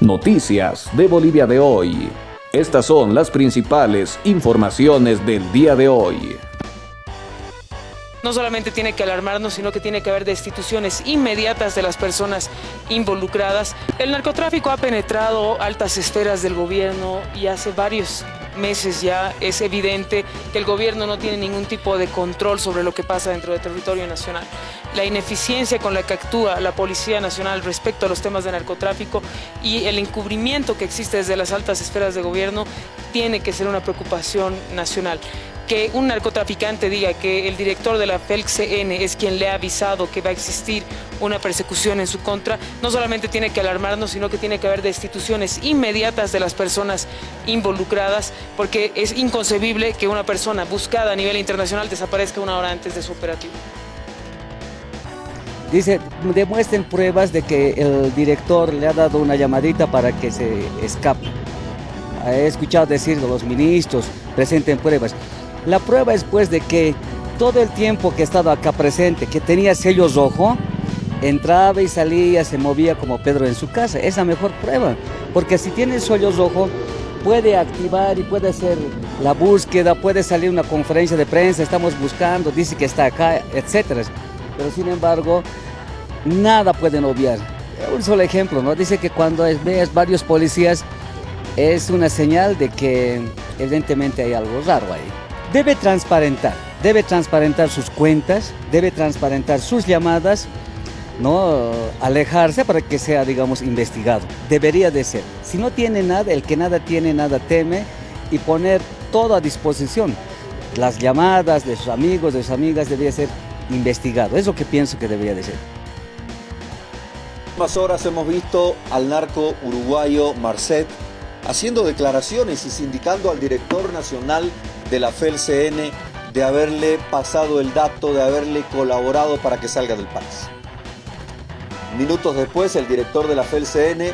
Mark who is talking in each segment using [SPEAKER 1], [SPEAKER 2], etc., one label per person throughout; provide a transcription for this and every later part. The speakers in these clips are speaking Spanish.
[SPEAKER 1] Noticias de Bolivia de hoy. Estas son las principales informaciones del día de hoy.
[SPEAKER 2] No solamente tiene que alarmarnos, sino que tiene que haber destituciones inmediatas de las personas involucradas. El narcotráfico ha penetrado altas esferas del gobierno y hace varios meses ya es evidente que el gobierno no tiene ningún tipo de control sobre lo que pasa dentro del territorio nacional. La ineficiencia con la que actúa la Policía Nacional respecto a los temas de narcotráfico y el encubrimiento que existe desde las altas esferas de gobierno tiene que ser una preocupación nacional. Que un narcotraficante diga que el director de la FELC-CN es quien le ha avisado que va a existir una persecución en su contra, no solamente tiene que alarmarnos, sino que tiene que haber destituciones inmediatas de las personas involucradas, porque es inconcebible que una persona buscada a nivel internacional desaparezca una hora antes de su operativo.
[SPEAKER 3] Dice, demuestren pruebas de que el director le ha dado una llamadita para que se escape. He escuchado decir de los ministros, presenten pruebas. La prueba es pues de que todo el tiempo que he estado acá presente, que tenía sellos rojo, entraba y salía, se movía como Pedro en su casa. Es la mejor prueba, porque si tiene sellos rojo, puede activar y puede hacer la búsqueda, puede salir una conferencia de prensa, estamos buscando, dice que está acá, etcétera. Pero sin embargo, nada pueden obviar. Un solo ejemplo, ¿no? Dice que cuando veas varios policías, es una señal de que evidentemente hay algo raro ahí. Debe transparentar sus cuentas, debe transparentar sus llamadas, no alejarse para que sea, digamos, investigado. Debería de ser. Si no tiene nada, el que nada tiene, nada teme, y poner todo a disposición. Las llamadas de sus amigos, de sus amigas, debería ser investigado. Es lo que pienso que debería de ser.
[SPEAKER 4] En las últimas horas hemos visto al narco uruguayo Marcet haciendo declaraciones y sindicando al director nacional de la FELC-CN de haberle pasado el dato, de haberle colaborado para que salga del país. Minutos después, el director de la FELC-CN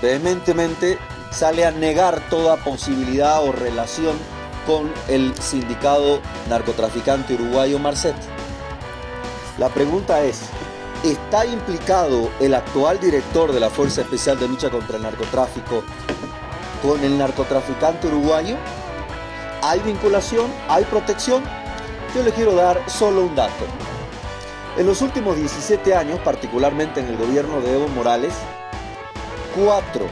[SPEAKER 4] vehementemente sale a negar toda posibilidad o relación con el sindicado narcotraficante uruguayo Marcet. La pregunta es, ¿está implicado el actual director de la Fuerza Especial de Lucha contra el Narcotráfico con el narcotraficante uruguayo? ¿Hay vinculación? ¿Hay protección? Yo le quiero dar solo un dato. En los últimos 17 años, particularmente en el gobierno de Evo Morales, 4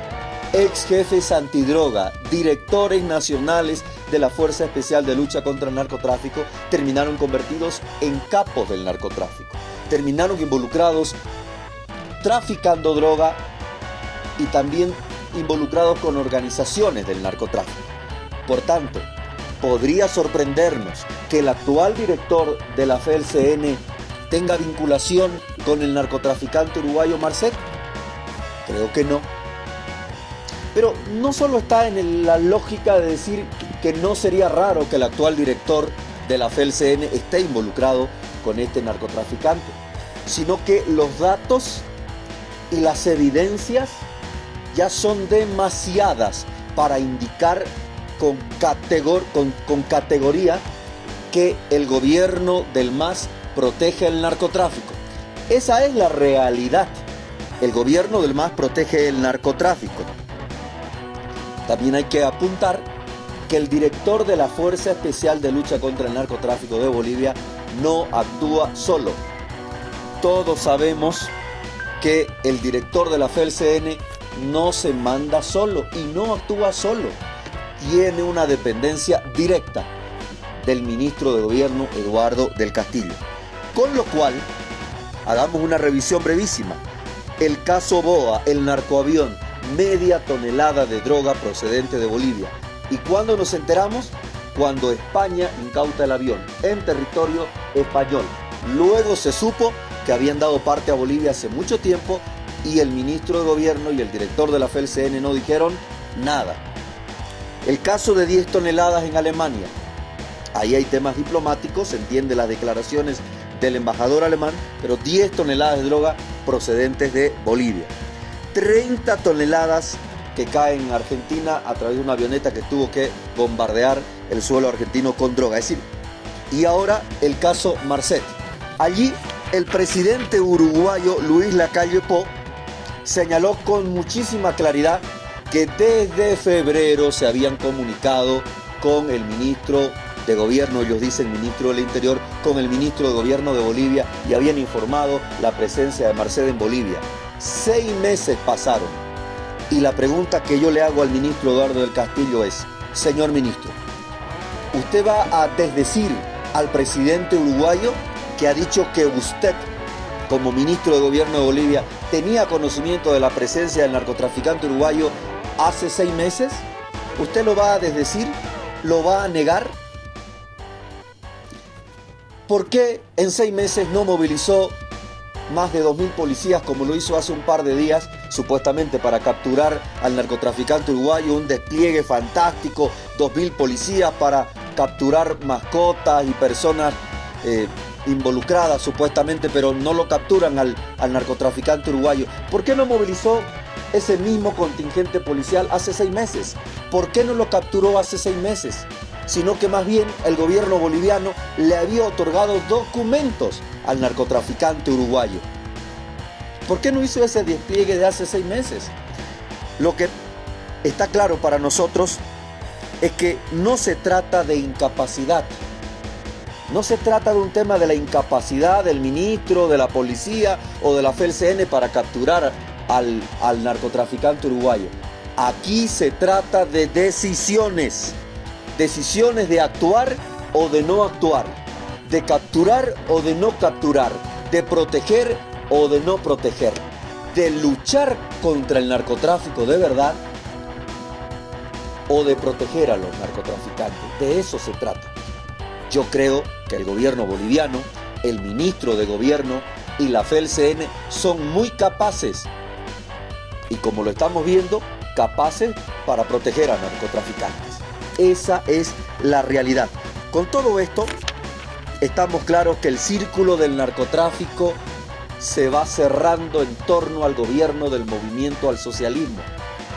[SPEAKER 4] ex jefes antidroga, directores nacionales de la Fuerza Especial de Lucha contra el Narcotráfico, terminaron convertidos en capos del narcotráfico. Terminaron involucrados traficando droga y también involucrados con organizaciones del narcotráfico. Por tanto, ¿podría sorprendernos que el actual director de la FELC-CN tenga vinculación con el narcotraficante uruguayo Marcet? Creo que no. Pero no solo está en la lógica de decir que no sería raro que el actual director de la FELC-CN esté involucrado con este narcotraficante, sino que los datos y las evidencias ya son demasiadas para indicar con categoría que el gobierno del MAS protege el narcotráfico. Esa es la realidad. El gobierno del MAS protege el narcotráfico. También hay que apuntar que el director de la Fuerza Especial de Lucha contra el Narcotráfico de Bolivia no actúa solo. Todos sabemos que el director de la FELC-CN no se manda solo y no actúa solo. Tiene una dependencia directa del ministro de Gobierno, Eduardo del Castillo. Con lo cual, hagamos una revisión brevísima. El caso BOA, el narcoavión, media tonelada de droga procedente de Bolivia. ¿Y cuándo nos enteramos? Cuando España incauta el avión en territorio español. Luego se supo que habían dado parte a Bolivia hace mucho tiempo y el ministro de Gobierno y el director de la FELC-CN no dijeron nada. El caso de 10 toneladas en Alemania. Ahí hay temas diplomáticos, se entiende las declaraciones del embajador alemán, pero 10 toneladas de droga procedentes de Bolivia. 30 toneladas que caen en Argentina a través de una avioneta que tuvo que bombardear el suelo argentino con droga. Es decir, y ahora el caso Marcet. Allí el presidente uruguayo Luis Lacalle Pou señaló con muchísima claridad que desde febrero se habían comunicado con el ministro de Gobierno, ellos dicen ministro del Interior, con el ministro de Gobierno de Bolivia y habían informado la presencia de Marcet en Bolivia. 6 meses pasaron y la pregunta que yo le hago al ministro Eduardo del Castillo es: señor ministro, ¿usted va a desdecir al presidente uruguayo que ha dicho que usted, como ministro de Gobierno de Bolivia, tenía conocimiento de la presencia del narcotraficante uruguayo hace 6 meses? ¿Usted lo va a desdecir? ¿Lo va a negar? ¿Por qué en 6 meses no movilizó más de 2.000 policías como lo hizo hace un par de días, supuestamente para capturar al narcotraficante uruguayo? Un despliegue fantástico, 2.000 policías para capturar mascotas y personas involucradas supuestamente, pero no lo capturan al narcotraficante uruguayo. ¿Por qué no movilizó ese mismo contingente policial hace 6 meses? ¿Por qué no lo capturó hace 6 meses? Sino que más bien el gobierno boliviano le había otorgado documentos al narcotraficante uruguayo. ¿Por qué no hizo ese despliegue de hace 6 meses? Lo que está claro para nosotros es que no se trata de incapacidad. No se trata de un tema de la incapacidad del ministro, de la policía o de la FELCN para capturar al narcotraficante uruguayo. Aquí se trata de decisiones. Decisiones de actuar o de no actuar, de capturar o de no capturar, de proteger o de no proteger, de luchar contra el narcotráfico de verdad o de proteger a los narcotraficantes. De eso se trata. Yo creo que el gobierno boliviano, el ministro de Gobierno y la FELCN son muy capaces, y como lo estamos viendo, capaces para proteger a narcotraficantes. Esa es la realidad. Con todo esto, estamos claros que el círculo del narcotráfico se va cerrando en torno al gobierno del movimiento al socialismo.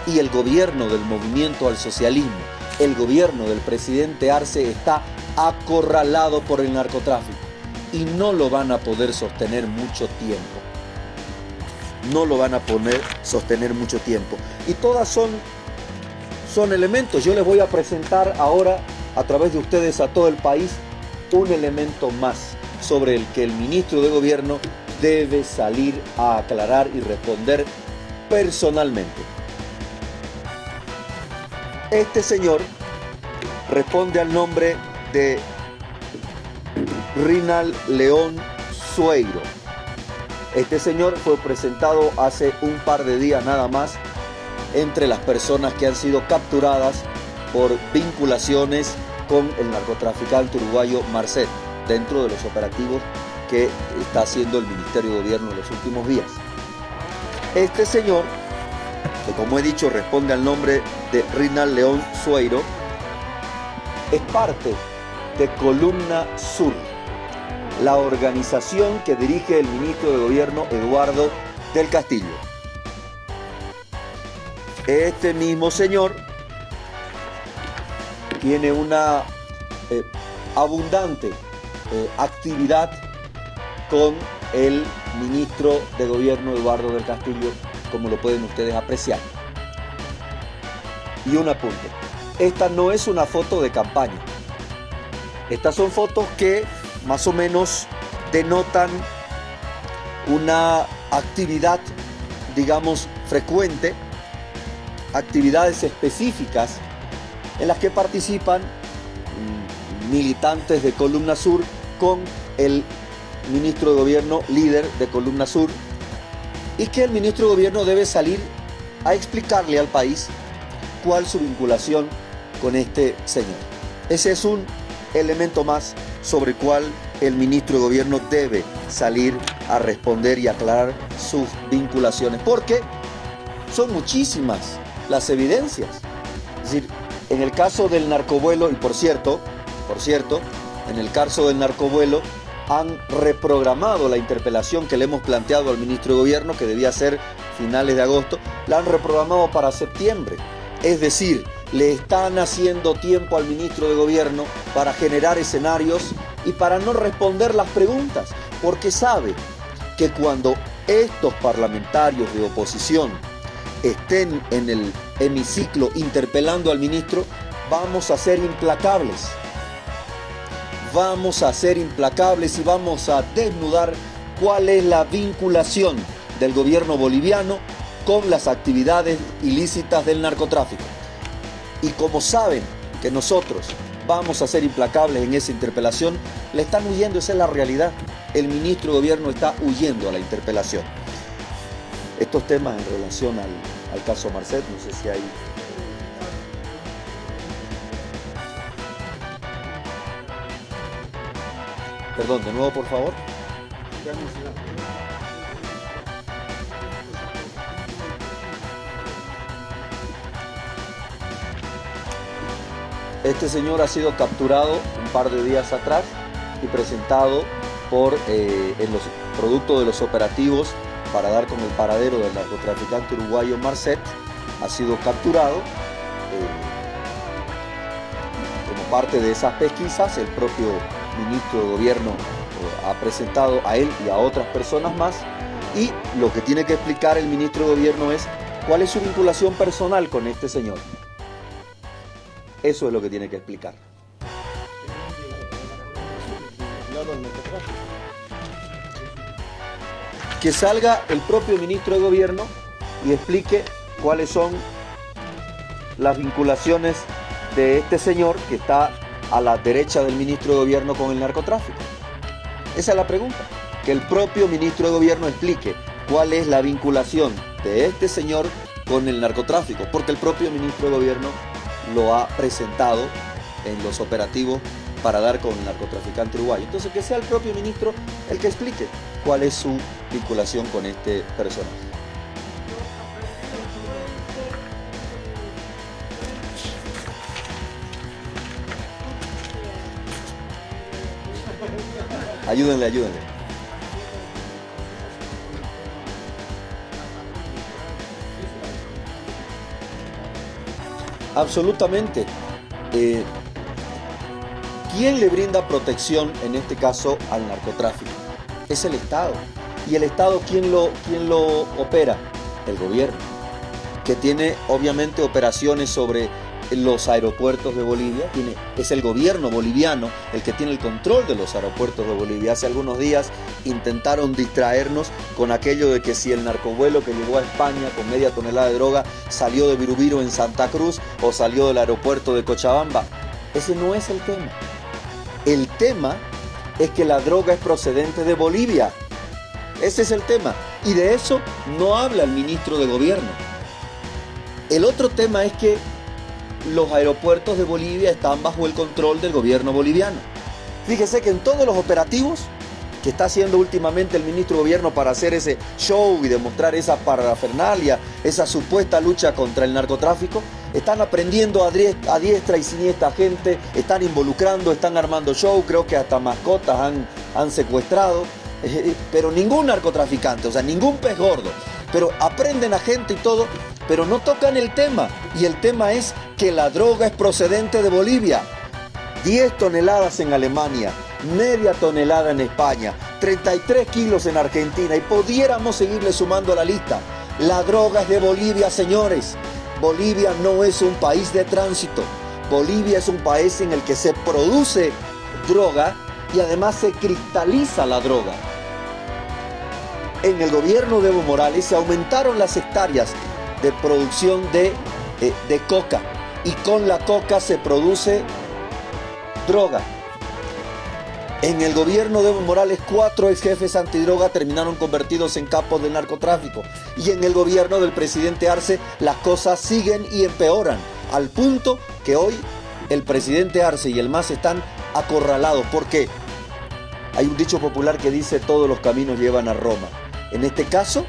[SPEAKER 4] Y el gobierno del movimiento al socialismo, el gobierno del presidente Arce, está acorralado por el narcotráfico. Y no lo van a poder sostener mucho tiempo. No lo van a poder sostener mucho tiempo. Y todas son elementos. Yo les voy a presentar ahora, a través de ustedes, a todo el país, un elemento más sobre el que el ministro de Gobierno debe salir a aclarar y responder personalmente. Este señor responde al nombre de Rinald León Sueiro. Este señor fue presentado hace un par de días nada más entre las personas que han sido capturadas por vinculaciones con el narcotraficante uruguayo Marcet, dentro de los operativos que está haciendo el Ministerio de Gobierno en los últimos días. Este señor, que como he dicho responde al nombre de Rinald León Sueiro, es parte de Columna Sur, la organización que dirige el ministro de Gobierno Eduardo del Castillo. Este mismo señor tiene una abundante actividad con el ministro de Gobierno Eduardo del Castillo, como lo pueden ustedes apreciar. Y un apunte: esta no es una foto de campaña. Estas son fotos que más o menos denotan una actividad, digamos, frecuente, actividades específicas en las que participan militantes de Columna Sur con el ministro de Gobierno, líder de Columna Sur, y que el ministro de Gobierno debe salir a explicarle al país cuál es su vinculación con este señor. Ese es un elemento más sobre el cual el ministro de Gobierno debe salir a responder y aclarar sus vinculaciones, porque son muchísimas las evidencias. Es decir, en el caso del narcovuelo, y por cierto, en el caso del narcovuelo han reprogramado la interpelación que le hemos planteado al ministro de Gobierno, que debía ser finales de agosto, la han reprogramado para septiembre. Es decir, le están haciendo tiempo al ministro de Gobierno para generar escenarios y para no responder las preguntas, porque sabe que cuando estos parlamentarios de oposición estén en el hemiciclo interpelando al ministro, vamos a ser implacables. Vamos a ser implacables y vamos a desnudar cuál es la vinculación del gobierno boliviano con las actividades ilícitas del narcotráfico. Y como saben que nosotros vamos a ser implacables en esa interpelación, le están huyendo, esa es la realidad. El ministro de Gobierno está huyendo a la interpelación. Estos temas en relación al caso Marcet, no sé si hay... Perdón, de nuevo, por favor. Este señor ha sido capturado un par de días atrás y presentado en los productos de los operativos para dar con el paradero del narcotraficante uruguayo Marcet. Ha sido capturado. Como parte de esas pesquisas, el propio ministro de Gobierno ha presentado a él y a otras personas más, y lo que tiene que explicar el ministro de Gobierno es cuál es su vinculación personal con este señor. Eso es lo que tiene que explicar. Que salga el propio ministro de Gobierno y explique cuáles son las vinculaciones de este señor que está a la derecha del ministro de Gobierno con el narcotráfico. Esa es la pregunta. Que el propio ministro de Gobierno explique cuál es la vinculación de este señor con el narcotráfico, porque el propio ministro de Gobierno lo ha presentado en los operativos para dar con el narcotraficante uruguayo. Entonces, que sea el propio ministro el que explique cuál es su vinculación con este personaje. Ayúdenle, ayúdenle. Absolutamente. ¿Quién le brinda protección en este caso al narcotráfico? Es el Estado. ¿Y el Estado quién lo opera? El gobierno, que tiene obviamente operaciones sobre los aeropuertos de Bolivia. Es el gobierno boliviano el que tiene el control de los aeropuertos de Bolivia. Hace algunos días intentaron distraernos con aquello de que si el narcovuelo que llegó a España con media tonelada de droga salió de Virubiru en Santa Cruz o salió del aeropuerto de Cochabamba. Ese no es el tema. El tema es que la droga es procedente de Bolivia. Ese es el tema. Y de eso no habla el ministro de Gobierno. El otro tema es que los aeropuertos de Bolivia están bajo el control del gobierno boliviano. Fíjese que en todos los operativos que está haciendo últimamente el ministro de Gobierno para hacer ese show y demostrar esa parafernalia, esa supuesta lucha contra el narcotráfico, están aprendiendo a diestra y siniestra gente, están involucrando, están armando show, creo que hasta mascotas han secuestrado, pero ningún narcotraficante, o sea, ningún pez gordo, pero aprenden a gente y todo, pero no tocan el tema, y el tema es que la droga es procedente de Bolivia. 10 toneladas en Alemania, media tonelada en España, 33 kilos en Argentina, y pudiéramos seguirle sumando a la lista. La droga es de Bolivia, señores. Bolivia no es un país de tránsito. Bolivia es un país en el que se produce droga y además se cristaliza la droga. En el gobierno de Evo Morales se aumentaron las hectáreas de producción de coca, y con la coca se produce droga. En el gobierno de Evo Morales, 4 ex jefes antidroga terminaron convertidos en capos del narcotráfico, y en el gobierno del presidente Arce las cosas siguen y empeoran, al punto que hoy el presidente Arce y el MAS están acorralados, porque hay un dicho popular que dice todos los caminos llevan a Roma. En este caso,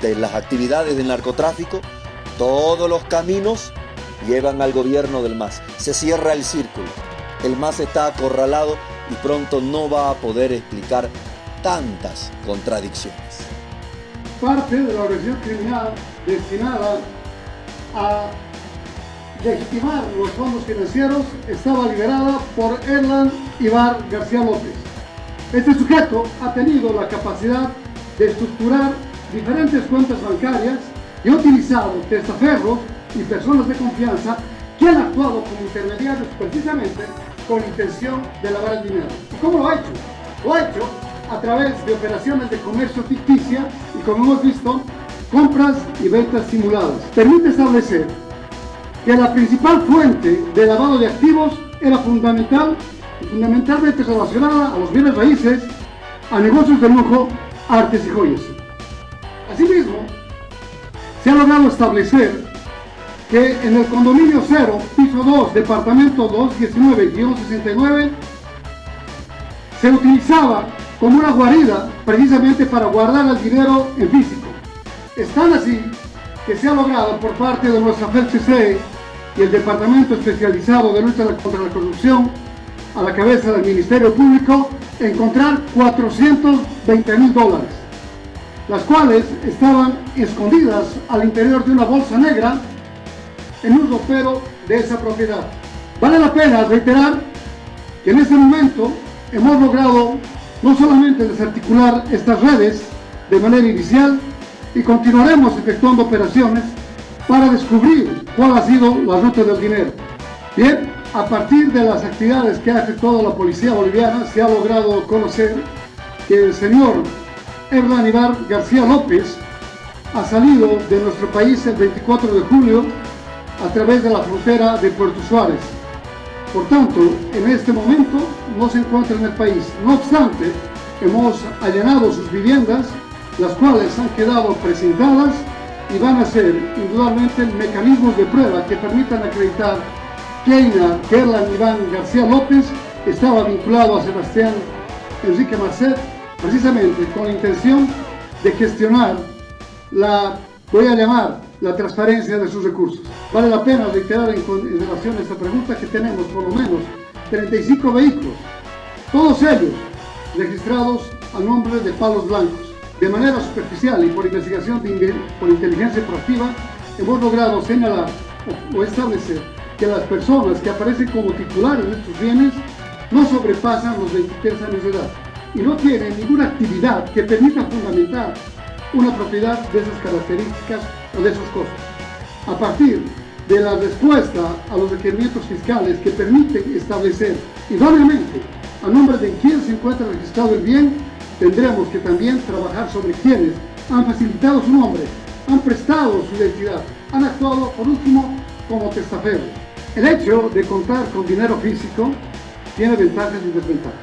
[SPEAKER 4] de las actividades del narcotráfico, todos los caminos llevan al gobierno del MAS. Se cierra el círculo. El MAS está acorralado y pronto no va a poder explicar tantas contradicciones.
[SPEAKER 5] Parte de la organización criminal destinada a legitimar los fondos financieros estaba liderada por Erlan Ibar García López. Este sujeto ha tenido la capacidad de estructurar diferentes cuentas bancarias y ha utilizado testaferros y personas de confianza que han actuado como intermediarios precisamente con intención de lavar el dinero. ¿Y cómo lo ha hecho? Lo ha hecho a través de operaciones de comercio ficticia y, como hemos visto, compras y ventas simuladas. Permite establecer que la principal fuente de lavado de activos era fundamentalmente relacionada a los bienes raíces, a negocios de lujo, artes y joyas. Asimismo, se ha logrado establecer que en el condominio 0, piso 2, departamento 219-69, se utilizaba como una guarida precisamente para guardar el dinero en físico. Es tan así que se ha logrado por parte de nuestra FELCC y el Departamento Especializado de Lucha contra la Corrupción, a la cabeza del Ministerio Público, encontrar $420,000, las cuales estaban escondidas al interior de una bolsa negra en un ropero de esa propiedad. Vale la pena reiterar que en este momento hemos logrado no solamente desarticular estas redes de manera inicial y continuaremos efectuando operaciones para descubrir cuál ha sido la ruta del dinero. Bien, a partir de las actividades que ha efectuado la policía boliviana, se ha logrado conocer que el señor Hernán Ibar García López ha salido de nuestro país el 24 de julio a través de la frontera de Puerto Suárez. Por tanto, en este momento no se encuentra en el país. No obstante, hemos allanado sus viviendas, las cuales han quedado presentadas y van a ser indudablemente mecanismos de prueba que permitan acreditar que Hernán Iván García López estaba vinculado a Sebastián Enrique Marcet, precisamente con la intención de gestionar la transparencia de sus recursos. Vale la pena reiterar en relación a esta pregunta que tenemos por lo menos 35 vehículos, todos ellos registrados a nombre de Palos Blancos. De manera superficial y por investigación por inteligencia proactiva, hemos logrado señalar o establecer que las personas que aparecen como titulares de estos bienes no sobrepasan los 23 años de edad y no tienen ninguna actividad que permita fundamentar una propiedad de esas características o de esos costos. A partir de la respuesta a los requerimientos fiscales que permiten establecer idóneamente a nombre de quién se encuentra registrado el bien, tendremos que también trabajar sobre quienes han facilitado su nombre, han prestado su identidad, han actuado por último como testaferros. El hecho de contar con dinero físico tiene ventajas y desventajas.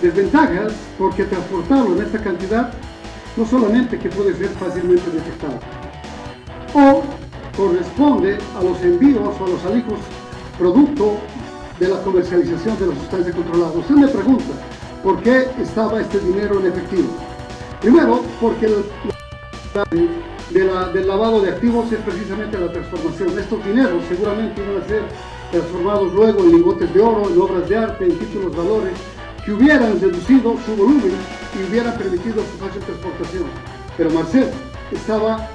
[SPEAKER 5] Desventajas porque transportarlo en esta cantidad no solamente que puede ser fácilmente detectado, o corresponde a los envíos o a los alijos producto de la comercialización de la sustancia controlada. Usted me pregunta, ¿por qué estaba este dinero en efectivo? Primero, porque del lavado de activos es precisamente la transformación. Estos dineros seguramente iban a ser transformados luego en lingotes de oro, en obras de arte, en títulos valores, que hubieran reducido su volumen y hubieran permitido su fácil transportación. Pero Marcet estaba,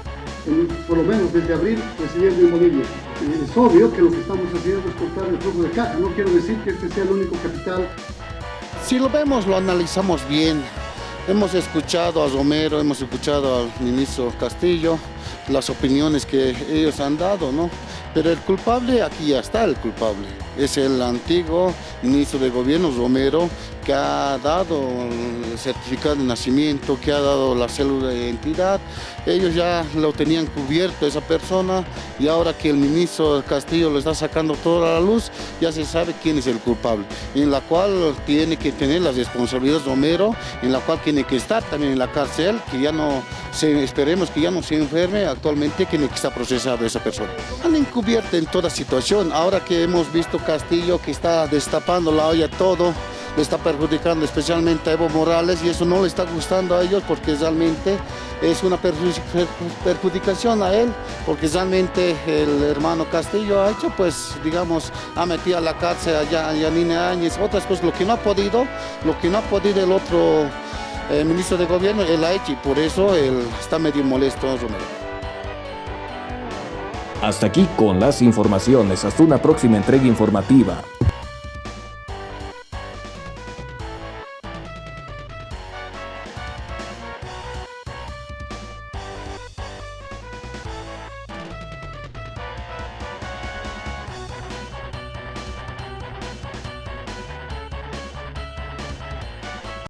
[SPEAKER 5] por lo menos desde abril, recibiendo en Bolivia. Es obvio que lo que estamos haciendo es cortar el flujo de caja. No quiero decir que este sea el único capital.
[SPEAKER 6] Si lo vemos, lo analizamos bien. Hemos escuchado a Romero, hemos escuchado al ministro Castillo, las opiniones que ellos han dado, ¿no? Pero el culpable, aquí ya está el culpable. Es el antiguo ministro de Gobierno, Romero, que ha dado el certificado de nacimiento, que ha dado la cédula de identidad. Ellos ya lo tenían cubierto, esa persona, y ahora que el ministro Castillo lo está sacando toda la luz, ya se sabe quién es el culpable, en la cual tiene que tener las responsabilidades Romero, en la cual tiene que estar también en la cárcel, que ya no esperemos que ya no se enferme, actualmente tiene que estar procesado esa persona. Han encubierto en toda situación, ahora que hemos visto Castillo que está destapando la olla todo, le está perjudicando especialmente a Evo Morales y eso no le está gustando a ellos porque realmente es una perjudicación a él, porque realmente el hermano Castillo ha hecho, pues, digamos, ha metido a la cárcel a Yanine Áñez, otras cosas, lo que no ha podido el otro ministro de Gobierno, él ha hecho y por eso él está medio molesto, Romero.
[SPEAKER 1] Hasta aquí con las informaciones. Hasta una próxima entrega informativa.